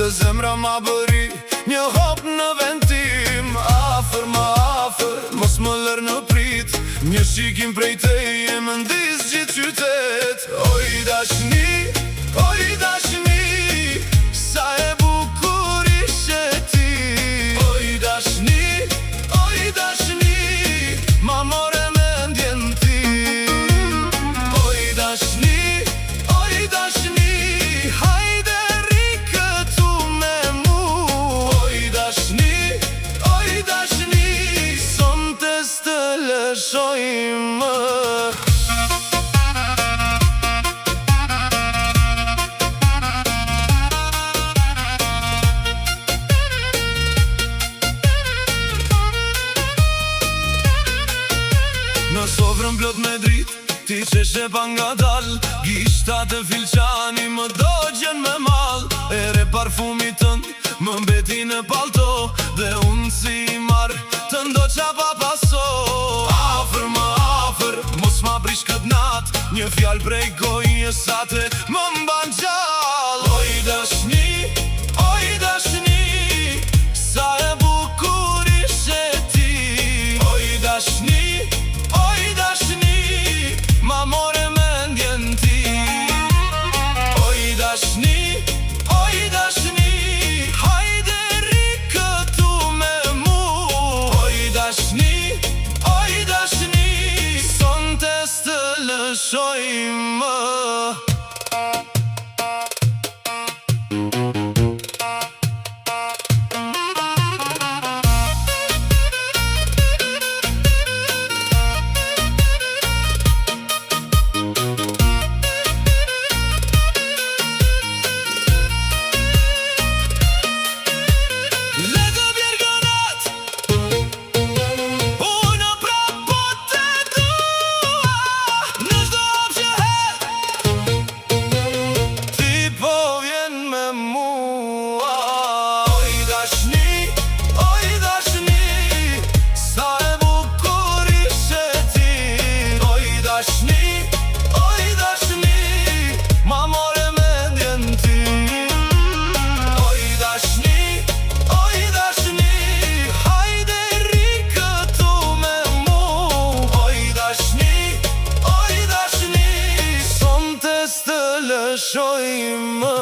zemra ma bëri një hop në ventim. Afer, ma afer, mos më lër në prit. Një shikim prej teje më ndis gjithë qytet. Oj dashni, sa e bukur ishe ti. Oj dashni, ma more mendjen ti. Oj dashni, hajde ri këtu me mu. Oj dashni, sonte s'të lëshojmë. Në sovrën plot me drit, ti qeshe pa nga dal. Gishta të filqani më dogjen me mal. Ere parfumit tënd më mbeti në palto, dhe unë si i marë të ndoqa pa paso. Afer, më afer, mos ma brish kët nat. Një fjall prej gojë sate më mban gjall. Oj dashni, sa e bukur ishe ti. Oj dashni, ma more mendjen ti. Oj dashni, hajde ri këtu me mu. Oj dashni, sonte s'të lëshojmë. Sonte s'të lëshojmë.